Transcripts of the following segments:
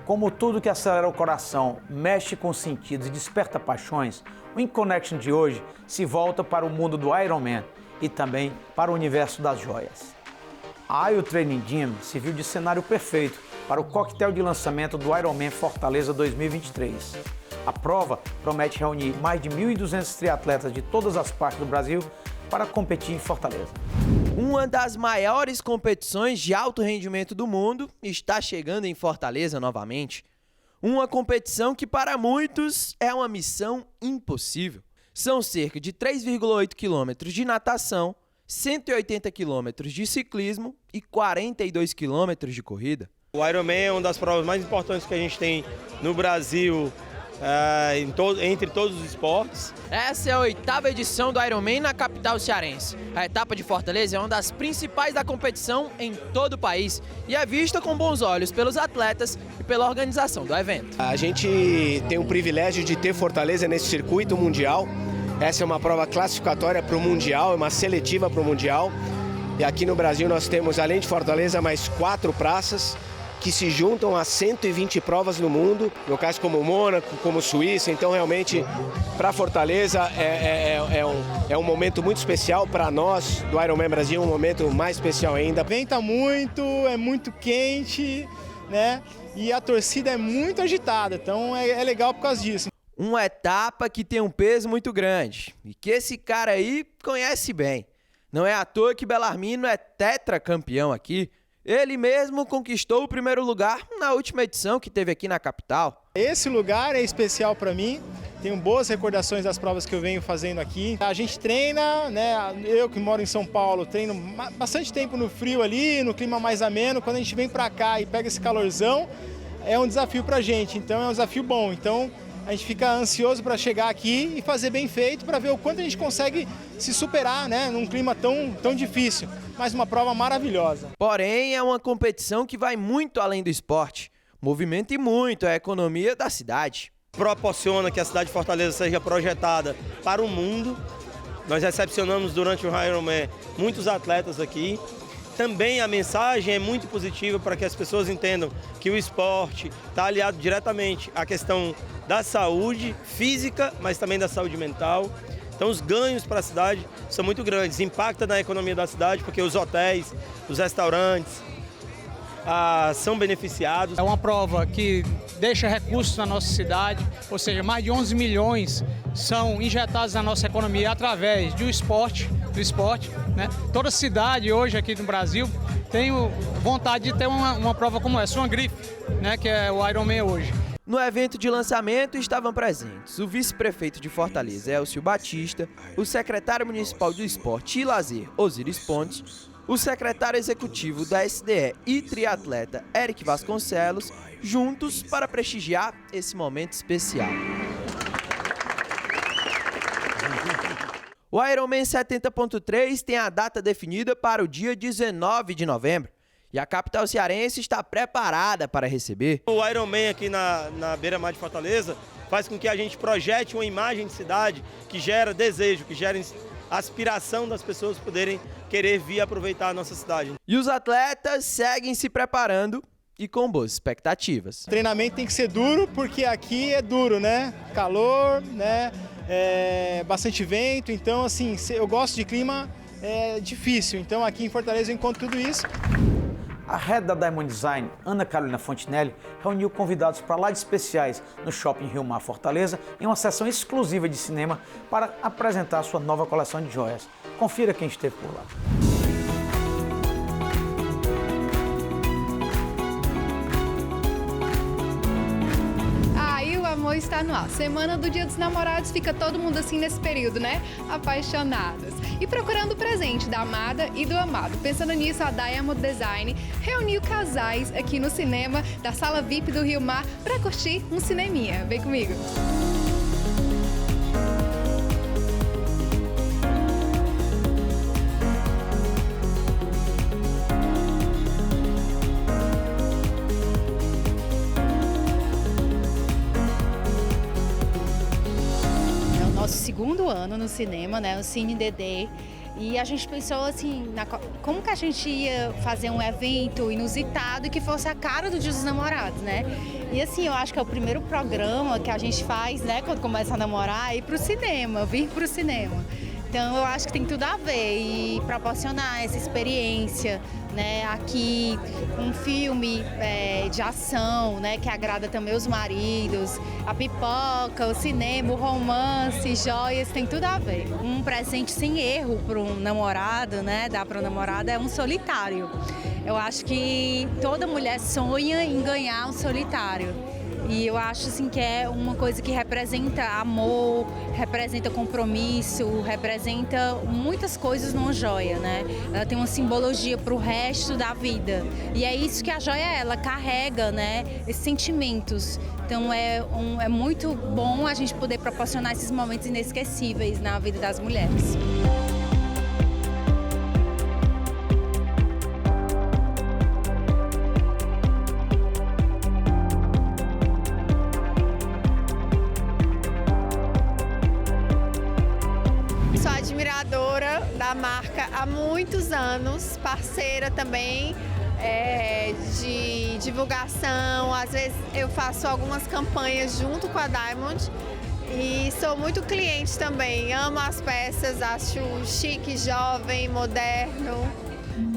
Como tudo que acelera o coração, mexe com os sentidos e desperta paixões, o InConnection de hoje se volta para o mundo do Ironman e também para o universo das joias. A IO Training Gym serviu de cenário perfeito para o coquetel de lançamento do Ironman Fortaleza 2023. A prova promete reunir mais de 1.200 triatletas de todas as partes do Brasil para competir em Fortaleza. Uma das maiores competições de alto rendimento do mundo está chegando em Fortaleza novamente. Uma competição que para muitos é uma missão impossível. São cerca de 3,8 quilômetros de natação, 180 quilômetros de ciclismo e 42 quilômetros de corrida. O Ironman é uma das provas mais importantes que a gente tem no Brasil, entre todos os esportes. Essa é a 8ª edição do Ironman na capital cearense. A etapa de Fortaleza é uma das principais da competição em todo o país e é vista com bons olhos pelos atletas e pela organização do evento. A gente tem o privilégio de ter Fortaleza nesse circuito mundial. Essa é uma prova classificatória para o Mundial, é uma seletiva para o Mundial. E aqui no Brasil nós temos, além de Fortaleza, mais 4 praças que se juntam a 120 provas no mundo, locais como Mônaco, como Suíça. Então, realmente, para Fortaleza é um momento muito especial. Para nós, do Ironman Brasil, um momento mais especial ainda. Venta muito, é muito quente, né? E a torcida é muito agitada, então é legal por causa disso. Uma etapa que tem um peso muito grande e que esse cara aí conhece bem. Não é à toa que Bellarmino é tetracampeão aqui. Ele mesmo conquistou o primeiro lugar na última edição que teve aqui na capital. Esse lugar é especial para mim, tenho boas recordações das provas que eu venho fazendo aqui. A gente treina, né? Eu que moro em São Paulo, treino bastante tempo no frio ali, no clima mais ameno. Quando a gente vem para cá e pega esse calorzão, é um desafio para a gente, então é um desafio bom. Então a gente fica ansioso para chegar aqui e fazer bem feito para ver o quanto a gente consegue se superar, né, num clima tão difícil. Mas uma prova maravilhosa. Porém, é uma competição que vai muito além do esporte. Movimenta e muito a economia da cidade. Proporciona que a cidade de Fortaleza seja projetada para o mundo. Nós recepcionamos durante o Ironman muitos atletas aqui. Também a mensagem é muito positiva para que as pessoas entendam que o esporte está aliado diretamente à questão da saúde física, mas também da saúde mental. Então os ganhos para a cidade são muito grandes, impacta na economia da cidade, porque os hotéis, os restaurantes são beneficiados. É uma prova que deixa recursos na nossa cidade, ou seja, mais de 11 milhões são injetados na nossa economia através do esporte, né? Toda cidade hoje aqui no Brasil tem vontade de ter uma prova como essa, uma grife, né? Que é o Ironman hoje. No evento de lançamento estavam presentes o vice-prefeito de Fortaleza, Elcio Batista, o secretário municipal do Esporte e Lazer, Osiris Pontes, o secretário executivo da SDE e triatleta Eric Vasconcelos, juntos para prestigiar esse momento especial. O Ironman 70.3 tem a data definida para o dia 19 de novembro. E a capital cearense está preparada para receber. O Ironman aqui na beira-mar de Fortaleza faz com que a gente projete uma imagem de cidade que gera desejo, que gera aspiração das pessoas poderem querer vir aproveitar a nossa cidade. E os atletas seguem se preparando e com boas expectativas. O treinamento tem que ser duro, porque aqui é duro, né? Calor, né? Bastante vento, então assim, eu gosto de clima difícil. Então aqui em Fortaleza eu encontro tudo isso. A head da Diamond Design, Ana Carolina Fontinelli, reuniu convidados para lá de especiais no Shopping Rio Mar Fortaleza em uma sessão exclusiva de cinema para apresentar sua nova coleção de joias. Confira quem esteve por lá. O amor está no ar. Semana do Dia dos Namorados, fica todo mundo assim nesse período, né? Apaixonados. E procurando o presente da amada e do amado. Pensando nisso, a Diamond Design reuniu casais aqui no cinema da Sala VIP do Rio Mar para curtir um cineminha. Vem comigo. Nosso segundo ano no cinema, né? O Cine DD. E a gente pensou assim, como que a gente ia fazer um evento inusitado que fosse a cara do Dia dos Namorados, né? E assim, eu acho que é o primeiro programa que a gente faz, né, quando começa a namorar, ir pro cinema, vir pro cinema. Então eu acho que tem tudo a ver e proporcionar essa experiência, né, aqui, um filme de ação, né, que agrada também os maridos, a pipoca, o cinema, o romance, joias, tem tudo a ver. Um presente sem erro para um namorado, né, dar para um namorado é um solitário. Eu acho que toda mulher sonha em ganhar um solitário. E eu acho assim, que é uma coisa que representa amor, representa compromisso, representa muitas coisas numa joia, né? Ela tem uma simbologia para o resto da vida. E é isso que a joia ela carrega, né? Esses sentimentos. Então é muito bom a gente poder proporcionar esses momentos inesquecíveis na vida das mulheres. Da marca há muitos anos, parceira também de divulgação. Às vezes eu faço algumas campanhas junto com a Diamond e sou muito cliente também. Amo as peças, acho chique, jovem, moderno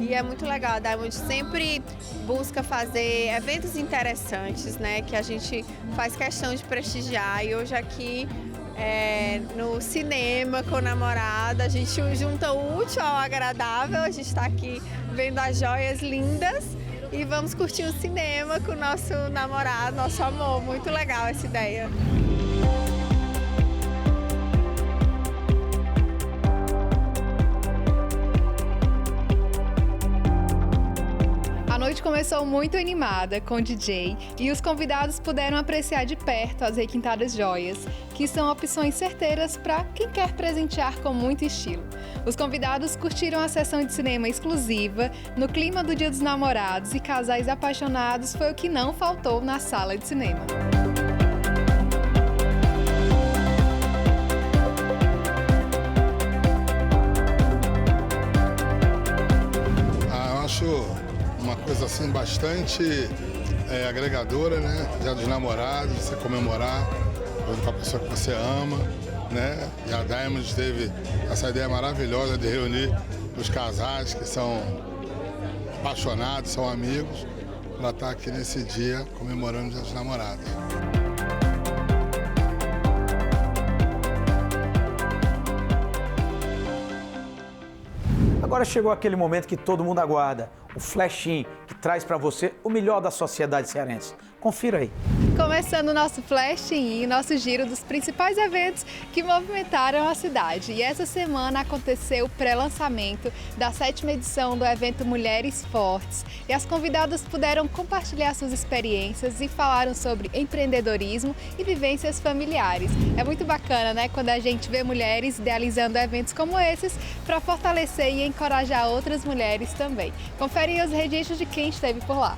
e é muito legal. A Diamond sempre busca fazer eventos interessantes, né, que a gente faz questão de prestigiar e hoje aqui no cinema com o namorado, a gente junta o útil ao agradável, a gente está aqui vendo as joias lindas e vamos curtir o cinema com o nosso namorado, nosso amor, muito legal essa ideia. A noite começou muito animada com o DJ e os convidados puderam apreciar de perto as requintadas joias, que são opções certeiras para quem quer presentear com muito estilo. Os convidados curtiram a sessão de cinema exclusiva, no clima do Dia dos Namorados e casais apaixonados foi o que não faltou na sala de cinema. Eu acho uma coisa assim bastante agregadora, né? Dia dos Namorados, você comemorar com a pessoa que você ama, né? E a Diamond teve essa ideia maravilhosa de reunir os casais que são apaixonados, são amigos, para estar aqui nesse dia comemorando o Dia dos Namorados. Agora chegou aquele momento que todo mundo aguarda, o Flash-In, que traz para você o melhor da sociedade cearense. Confira aí. Começando o nosso Flash-In, nosso giro dos principais eventos que movimentaram a cidade. E essa semana aconteceu o pré-lançamento da 7ª edição do evento Mulheres Fortes. E as convidadas puderam compartilhar suas experiências e falaram sobre empreendedorismo e vivências familiares. É muito bacana, né, quando a gente vê mulheres idealizando eventos como esses para fortalecer e encorajar outras mulheres também. Confere os registros de quem esteve por lá.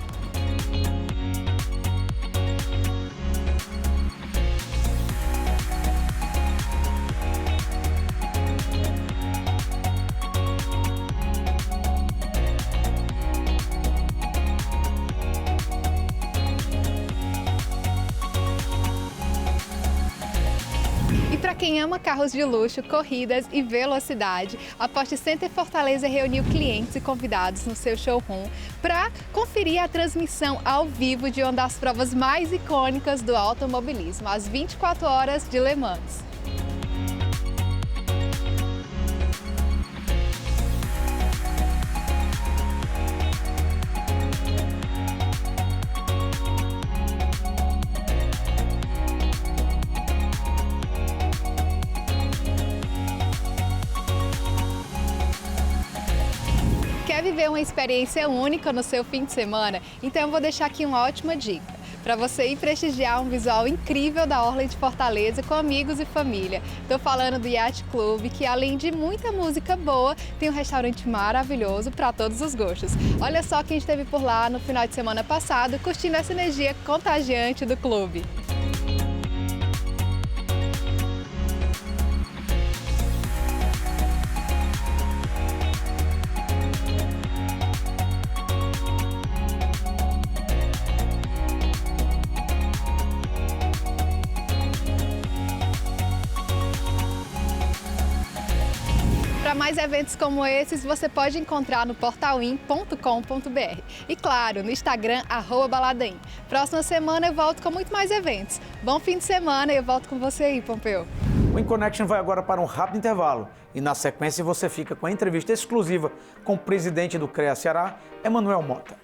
Para quem ama carros de luxo, corridas e velocidade, a Porsche Center Fortaleza reuniu clientes e convidados no seu showroom para conferir a transmissão ao vivo de uma das provas mais icônicas do automobilismo, as 24 horas de Le Mans. Quer viver uma experiência única no seu fim de semana? Então eu vou deixar aqui uma ótima dica para você ir prestigiar um visual incrível da orla de Fortaleza com amigos e família. Estou falando do Yacht Club, que além de muita música boa, tem um restaurante maravilhoso para todos os gostos. Olha só quem esteve por lá no final de semana passado, curtindo essa energia contagiante do clube. mais eventos como esses, você pode encontrar no portalim.com.br. E claro, no Instagram, @baladaim. Próxima semana eu volto com muito mais eventos. Bom fim de semana e eu volto com você aí, Pompeu. O InConnection vai agora para um rápido intervalo e na sequência você fica com a entrevista exclusiva com o presidente do CREA Ceará, Emanuel Mota.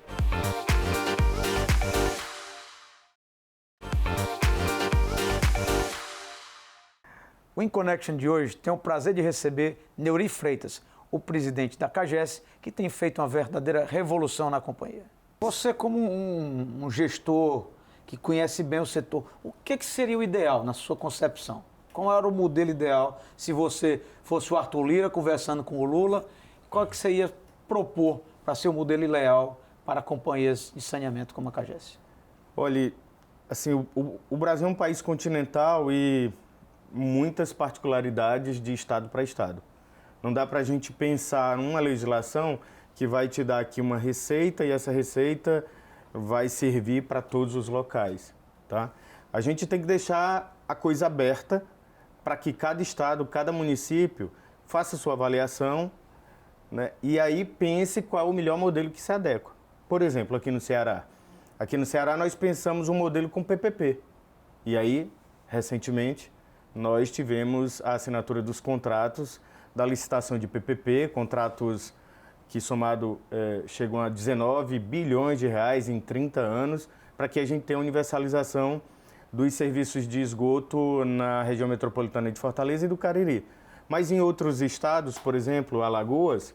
O InConnection de hoje tem o prazer de receber Neuri Freitas, o presidente da CAGES, que tem feito uma verdadeira revolução na companhia. Você, como um gestor que conhece bem o setor, o que seria o ideal na sua concepção? Qual era o modelo ideal se você fosse o Arthur Lira conversando com o Lula? Qual que você ia propor para ser o modelo ideal para companhias de saneamento como a CAGES? Olha, assim, o Brasil é um país continental e muitas particularidades de estado para estado. Não dá para a gente pensar numa legislação que vai te dar aqui uma receita e essa receita vai servir para todos os locais, tá? A gente tem que deixar a coisa aberta para que cada estado, cada município faça sua avaliação, né? E aí pense qual é o melhor modelo que se adequa. Por exemplo, aqui no Ceará. Aqui no Ceará nós pensamos um modelo com PPP. E aí, recentemente, nós tivemos a assinatura dos contratos da licitação de PPP, contratos que somado chegam a 19 bilhões de reais em 30 anos, para que a gente tenha a universalização dos serviços de esgoto na região metropolitana de Fortaleza e do Cariri. Mas em outros estados, por exemplo, Alagoas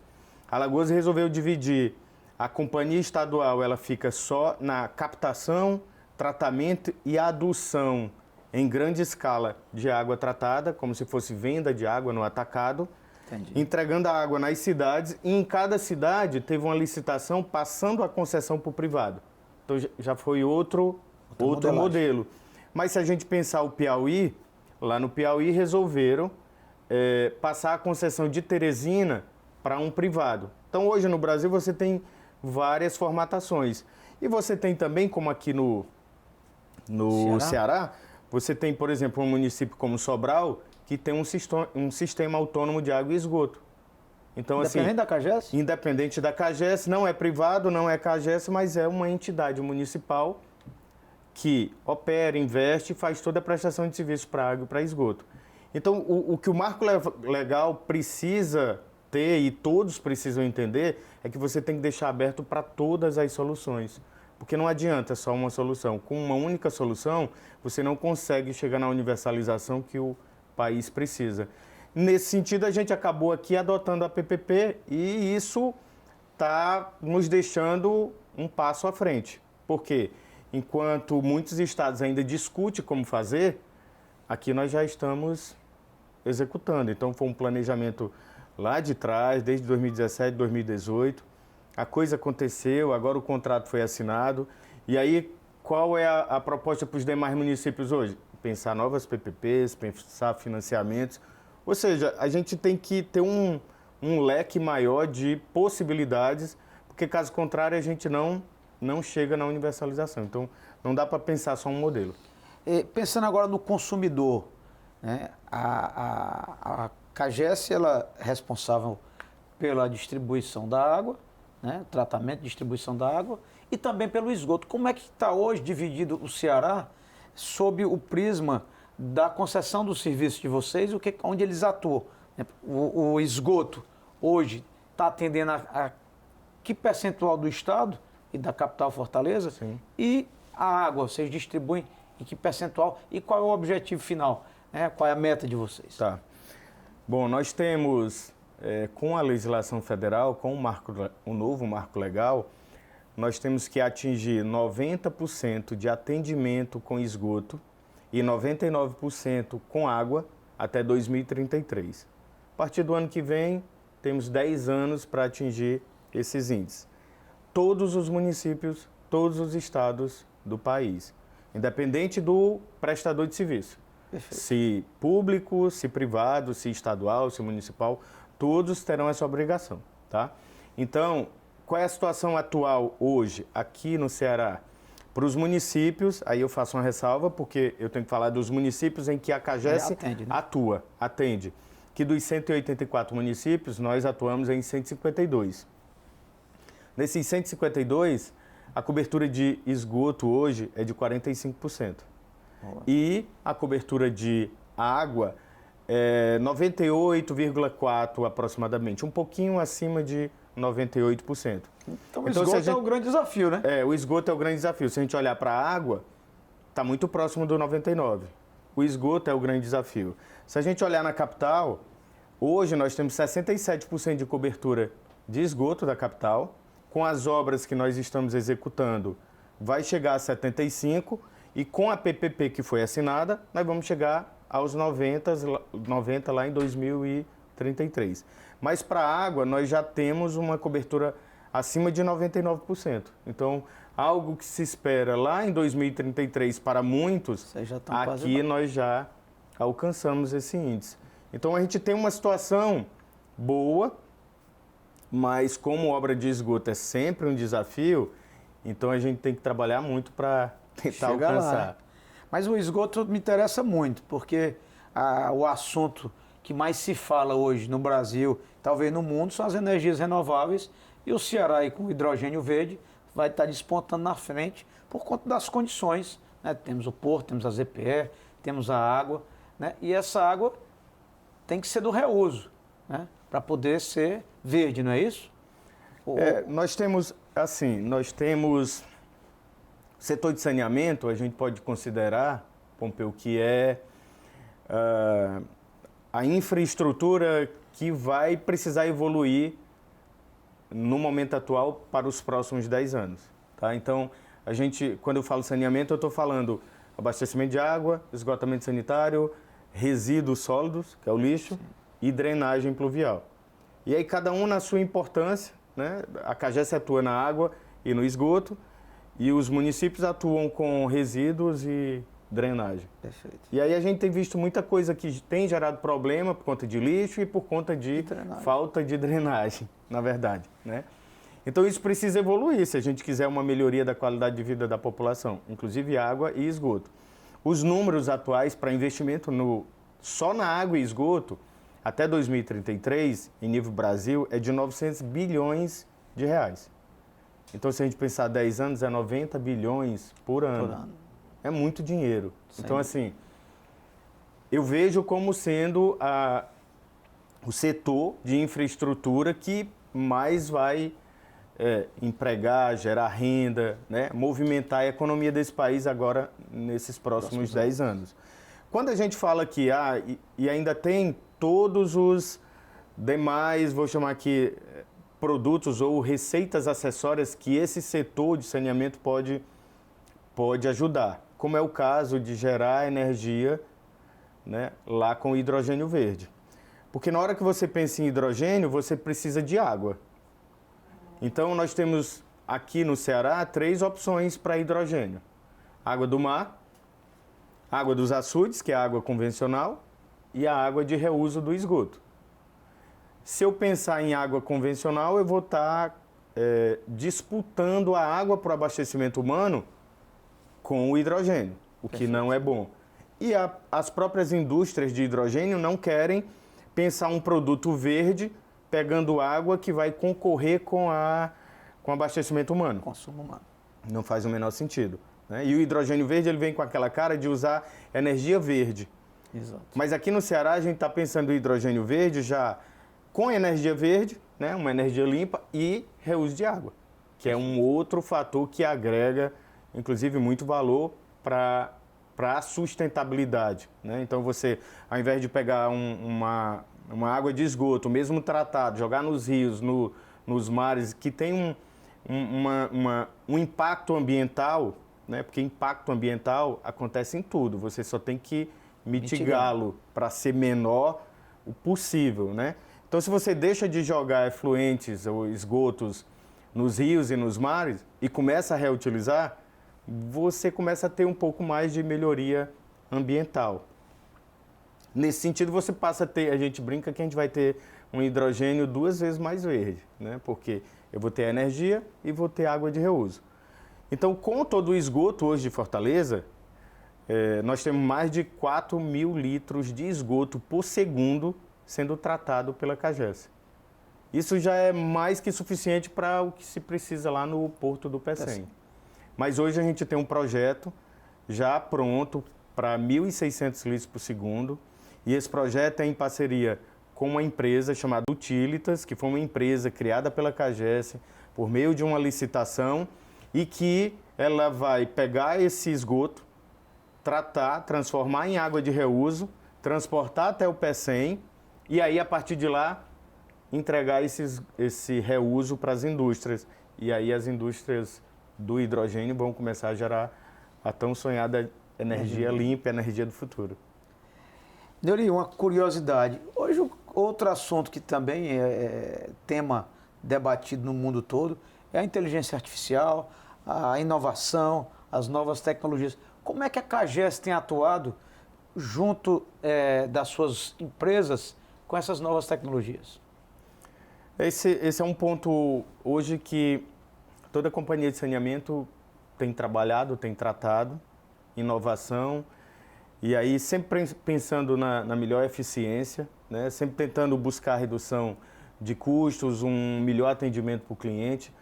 resolveu dividir. A companhia estadual ela fica só na captação, tratamento e adução em grande escala de água tratada, como se fosse venda de água no atacado, entregando a água nas cidades, e em cada cidade teve uma licitação passando a concessão para o privado. Então já foi outro modelo. Mas se a gente pensar o Piauí, lá no Piauí resolveram passar a concessão de Teresina para um privado. Então hoje no Brasil você tem várias formatações. E você tem também, como aqui no Ceará, você tem, por exemplo, um município como Sobral, que tem um sistema autônomo de água e esgoto. Então, independente da CAGES? Independente da CAGES, não é privado, não é CAGES, mas é uma entidade municipal que opera, investe e faz toda a prestação de serviço para água e para esgoto. Então, o que o marco legal precisa ter e todos precisam entender é que você tem que deixar aberto para todas as soluções. Porque não adianta só uma solução. Com uma única solução, você não consegue chegar na universalização que o país precisa. Nesse sentido, a gente acabou aqui adotando a PPP e isso está nos deixando um passo à frente. Por quê? Enquanto muitos estados ainda discutem como fazer, aqui nós já estamos executando. Então, foi um planejamento lá de trás, desde 2017, 2018. A coisa aconteceu, agora o contrato foi assinado. E aí, qual é a proposta para os demais municípios hoje? Pensar novas PPPs, pensar financiamentos. Ou seja, a gente tem que ter um leque maior de possibilidades, porque caso contrário a gente não chega na universalização. Então, não dá para pensar só um modelo. Pensando agora no consumidor, né? A CAGES ela é responsável pela distribuição da água, né? Tratamento e distribuição da água, e também pelo esgoto. Como é que está hoje dividido o Ceará sob o prisma da concessão do serviço de vocês, onde eles atuam? O esgoto hoje está atendendo a que percentual do estado e da capital Fortaleza? Sim. E a água, vocês distribuem em que percentual? E qual é o objetivo final? Qual é a meta de vocês? Tá. Bom, nós temos, com a legislação federal, com o novo marco legal, nós temos que atingir 90% de atendimento com esgoto e 99% com água até 2033. A partir do ano que vem, temos 10 anos para atingir esses índices. Todos os municípios, todos os estados do país, independente do prestador de serviço. Perfeito. Se público, se privado, se estadual, se municipal, todos terão essa obrigação, tá? Então, qual é a situação atual hoje aqui no Ceará? Para os municípios, aí eu faço uma ressalva, porque eu tenho que falar dos municípios em que a CAGES atende, que dos 184 municípios, nós atuamos em 152. Nesses 152, a cobertura de esgoto hoje é de 45%. E a cobertura de água é 98,4% aproximadamente, um pouquinho acima de 98%. Então o esgoto é o grande desafio, né? O esgoto é o grande desafio. Se a gente olhar para a água, está muito próximo do 99%. O esgoto é o grande desafio. Se a gente olhar na capital, hoje nós temos 67% de cobertura de esgoto da capital. Com as obras que nós estamos executando, vai chegar a 75%. E com a PPP que foi assinada, nós vamos chegar aos 90 lá em 2033. Mas para a água, nós já temos uma cobertura acima de 99%. Então, algo que se espera lá em 2033 para muitos, aqui nós já alcançamos esse índice. Então, a gente tem uma situação boa, mas como obra de esgoto é sempre um desafio, então a gente tem que trabalhar muito para tentar alcançar. Lá. Mas o esgoto me interessa muito, porque o assunto que mais se fala hoje no Brasil, talvez no mundo, são as energias renováveis, e o Ceará, aí, com o hidrogênio verde, vai estar despontando na frente por conta das condições, né? Temos o porto, temos a ZPE, temos a água, né? E essa água tem que ser do reuso, né? Para poder ser verde, não é isso? Nós temos setor de saneamento, a gente pode considerar, Pompeu, que é a infraestrutura que vai precisar evoluir no momento atual para os próximos 10 anos. Tá? Então, quando eu falo saneamento, eu estou falando abastecimento de água, esgotamento sanitário, resíduos sólidos, que é o lixo, e drenagem pluvial. E aí cada um na sua importância, né? A CAGES atua na água e no esgoto, e os municípios atuam com resíduos e drenagem. Perfeito. E aí a gente tem visto muita coisa que tem gerado problema por conta de lixo e por conta de falta de drenagem, na verdade, né? Então isso precisa evoluir se a gente quiser uma melhoria da qualidade de vida da população, inclusive água e esgoto. Os números atuais para investimento só na água e esgoto, até 2033, em nível Brasil, é de 900 bilhões de reais. Então, se a gente pensar 10 anos, é 90 bilhões por ano. É muito dinheiro. Sim. Então, assim, eu vejo como sendo o setor de infraestrutura que mais vai empregar, gerar renda, né? Movimentar a economia desse país agora, nesses próximos 10 anos. Quando a gente fala que e ainda tem todos os demais, vou chamar aqui, produtos ou receitas acessórias que esse setor de saneamento pode ajudar, como é o caso de gerar energia, né, lá com hidrogênio verde. Porque na hora que você pensa em hidrogênio, você precisa de água. Então nós temos aqui no Ceará 3 opções para hidrogênio. Água do mar, água dos açudes, que é a água convencional, e a água de reuso do esgoto. Se eu pensar em água convencional, eu vou estar disputando a água para o abastecimento humano com o hidrogênio, o que não é bom. E as próprias indústrias de hidrogênio não querem pensar um produto verde pegando água que vai concorrer com o abastecimento humano. Consumo humano. Não faz o menor sentido, né? E o hidrogênio verde ele vem com aquela cara de usar energia verde. Exato. Mas aqui no Ceará a gente está pensando em hidrogênio verde já com energia verde, né, uma energia limpa e reuso de água, que é um outro fator que agrega, inclusive, muito valor para a sustentabilidade, né? Então você, ao invés de pegar uma água de esgoto, mesmo tratado, jogar nos rios, nos mares, que tem um impacto ambiental, né? Porque impacto ambiental acontece em tudo, você só tem que mitigá-lo para ser menor o possível, né? Então, se você deixa de jogar efluentes ou esgotos nos rios e nos mares e começa a reutilizar, você começa a ter um pouco mais de melhoria ambiental. Nesse sentido, você passa a ter, a gente brinca que a gente vai ter um hidrogênio 2 vezes mais verde, né? Porque eu vou ter energia e vou ter água de reuso. Então, com todo o esgoto hoje de Fortaleza, nós temos mais de 4 mil litros de esgoto por segundo sendo tratado pela CAGES. Isso já é mais que suficiente para o que se precisa lá no Porto do Pecém. Mas hoje a gente tem um projeto já pronto para 1.600 litros por segundo, e esse projeto é em parceria com uma empresa chamada Utilitas, que foi uma empresa criada pela CAGES por meio de uma licitação, e que ela vai pegar esse esgoto, tratar, transformar em água de reuso, transportar até o Pecém, e aí a partir de lá entregar esse reuso para as indústrias. E aí as indústrias do hidrogênio vão começar a gerar a tão sonhada energia limpa, a energia do futuro. Neuri, uma curiosidade. Hoje, outro assunto que também é tema debatido no mundo todo é a inteligência artificial, a inovação, as novas tecnologias. Como é que a CAGES tem atuado junto das suas empresas com essas novas tecnologias? Esse é um ponto hoje que toda companhia de saneamento tem trabalhado, tem tratado, inovação, e aí sempre pensando na melhor eficiência, né? Sempre tentando buscar redução de custos, um melhor atendimento para o cliente.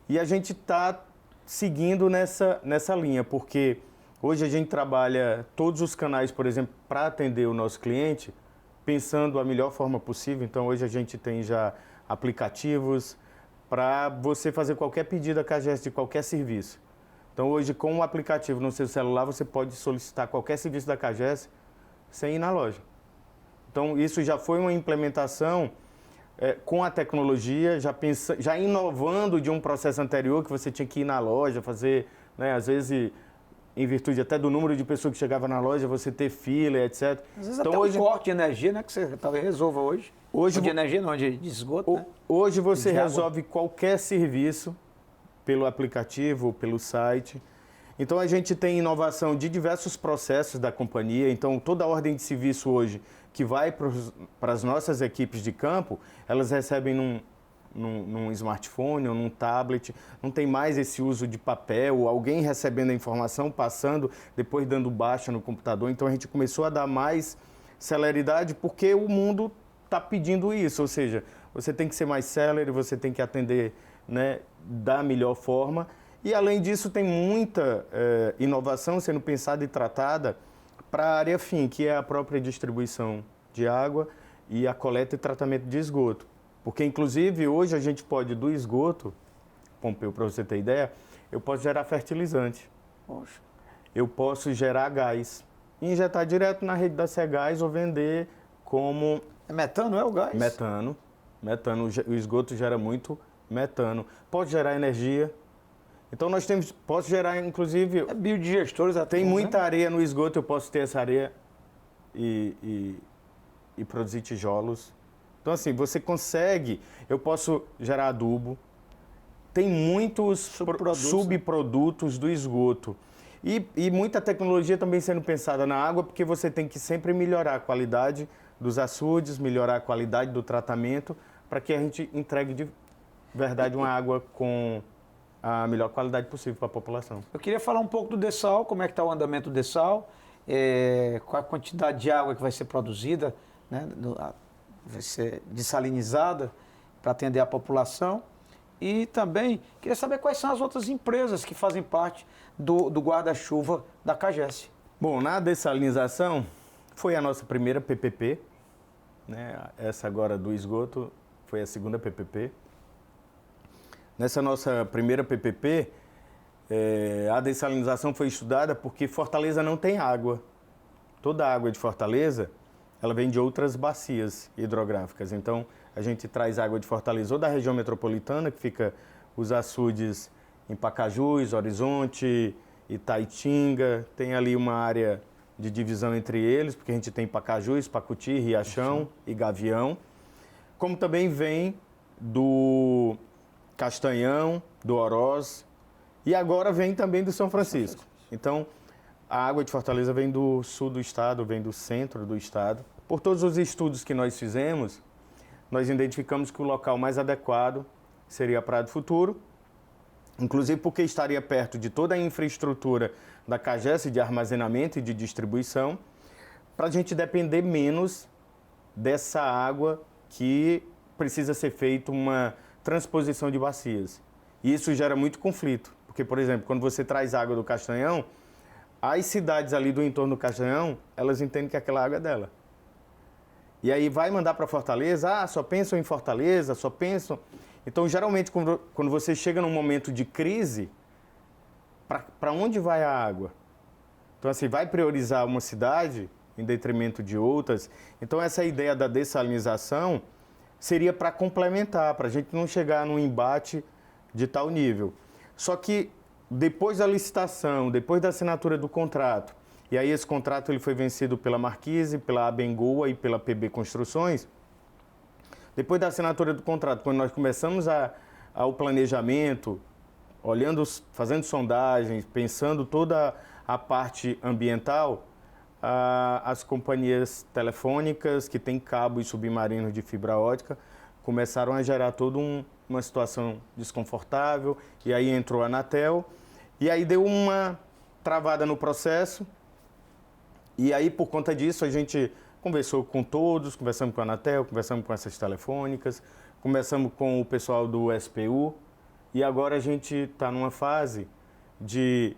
E a gente está seguindo nessa linha, porque hoje a gente trabalha todos os canais, por exemplo, para atender o nosso cliente, pensando a melhor forma possível. Então hoje a gente tem já aplicativos para você fazer qualquer pedido à CAGES de qualquer serviço. Então hoje, com o aplicativo no seu celular, você pode solicitar qualquer serviço da CAGES sem ir na loja. Então isso já foi uma implementação com a tecnologia, já inovando de um processo anterior que você tinha que ir na loja, fazer, né, às vezes, em virtude até do número de pessoas que chegavam na loja, você ter fila, etc. Às vezes então, até hoje, um corte de energia, né, que você talvez resolva hoje. De energia não, de esgoto, né? Hoje você resolve qualquer serviço pelo aplicativo, pelo site. Então a gente tem inovação de diversos processos da companhia. Então toda a ordem de serviço hoje que vai para as nossas equipes de campo, elas recebem num smartphone ou num tablet. Não tem mais esse uso de papel, alguém recebendo a informação, passando, depois dando baixa no computador. Então a gente começou a dar mais celeridade porque o mundo está pedindo isso. Ou seja, você tem que ser mais célere, você tem que atender, né, da melhor forma. E, além disso, tem muita inovação sendo pensada e tratada para a área fim, que é a própria distribuição de água e a coleta e tratamento de esgoto. Porque, inclusive, hoje a gente pode, do esgoto, Pompeu, para você ter ideia, eu posso gerar fertilizante. Poxa. Eu posso gerar gás. Injetar direto na rede da Cegás ou vender como... É metano, é o gás? Metano. O esgoto gera muito metano. Pode gerar energia. Então nós temos, posso gerar inclusive... biodigestores até. Tem muita areia no esgoto, eu posso ter essa areia e produzir tijolos. Então assim, você consegue, eu posso gerar adubo. Tem muitos subprodutos do esgoto. E muita tecnologia também sendo pensada na água, porque você tem que sempre melhorar a qualidade dos açudes, melhorar a qualidade do tratamento, para que a gente entregue de verdade uma água com a melhor qualidade possível para a população. Eu queria falar um pouco do dessal, como é que está o andamento do dessal, qual a quantidade de água que vai ser produzida, né, vai ser dessalinizada para atender a população. E também queria saber quais são as outras empresas que fazem parte do guarda-chuva da CAGES. Bom, na dessalinização foi a nossa primeira PPP, né? Essa agora do esgoto foi a segunda PPP. Nessa nossa primeira PPP, a dessalinização foi estudada porque Fortaleza não tem água. Toda a água de Fortaleza, ela vem de outras bacias hidrográficas. Então, a gente traz água de Fortaleza ou da região metropolitana, que fica os açudes em Pacajus, Horizonte, Itaitinga. Tem ali uma área de divisão entre eles, porque a gente tem Pacajus, Pacuti, Riachão e Gavião. Como também vem do Castanhão, do Oroz, e agora vem também do São Francisco. Então, a água de Fortaleza vem do sul do estado, vem do centro do estado. Por todos os estudos que nós fizemos, nós identificamos que o local mais adequado seria a Praia do Futuro, inclusive porque estaria perto de toda a infraestrutura da CAGES de armazenamento e de distribuição, para a gente depender menos dessa água que precisa ser feita uma transposição de bacias. E isso gera muito conflito, porque, por exemplo, quando você traz água do Castanhão, as cidades ali do entorno do Castanhão, elas entendem que aquela água é dela. E aí vai mandar para Fortaleza, só pensam em Fortaleza, só pensam... Então, geralmente, quando você chega num momento de crise, para onde vai a água? Então, assim, vai priorizar uma cidade em detrimento de outras. Então, essa ideia da dessalinização seria para complementar, para a gente não chegar num embate de tal nível. Só que depois da licitação, depois da assinatura do contrato, e aí esse contrato ele foi vencido pela Marquise, pela Abengoa e pela PB Construções, depois da assinatura do contrato, quando nós começamos ao planejamento, olhando, fazendo sondagens, pensando toda a parte ambiental, as companhias telefônicas que têm cabos submarinos de fibra ótica começaram a gerar toda uma situação desconfortável, e aí entrou a Anatel, e aí deu uma travada no processo, e aí por conta disso a gente conversou com todos, conversamos com a Anatel, conversamos com essas telefônicas, conversamos com o pessoal do SPU, e agora a gente está numa fase de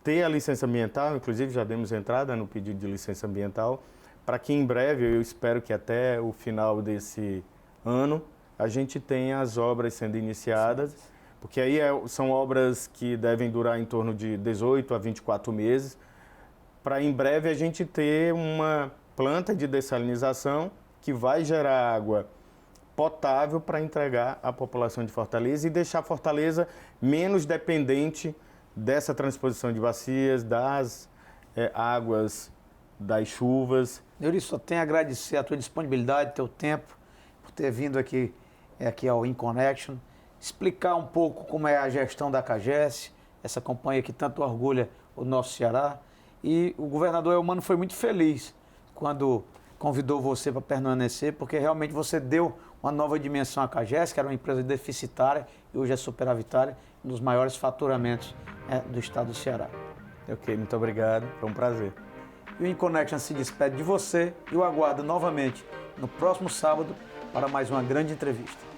ter a licença ambiental, inclusive já demos entrada no pedido de licença ambiental, para que em breve, eu espero que até o final desse ano, a gente tenha as obras sendo iniciadas, porque aí são obras que devem durar em torno de 18 a 24 meses, para em breve a gente ter uma planta de dessalinização que vai gerar água potável para entregar à população de Fortaleza e deixar Fortaleza menos dependente dessa transposição de bacias, das águas, das chuvas. Neuri, só tenho a agradecer a tua disponibilidade, teu tempo, por ter vindo aqui ao InConnection, explicar um pouco como é a gestão da CAGES, essa companhia que tanto orgulha o nosso Ceará. E o governador Elmano foi muito feliz quando convidou você para permanecer, porque realmente você deu uma nova dimensão à CAGES, que era uma empresa deficitária e hoje é superavitária, um dos maiores faturamentos do estado do Ceará. Ok, muito obrigado, foi um prazer. E o InConnection se despede de você e o aguardo novamente no próximo sábado para mais uma grande entrevista.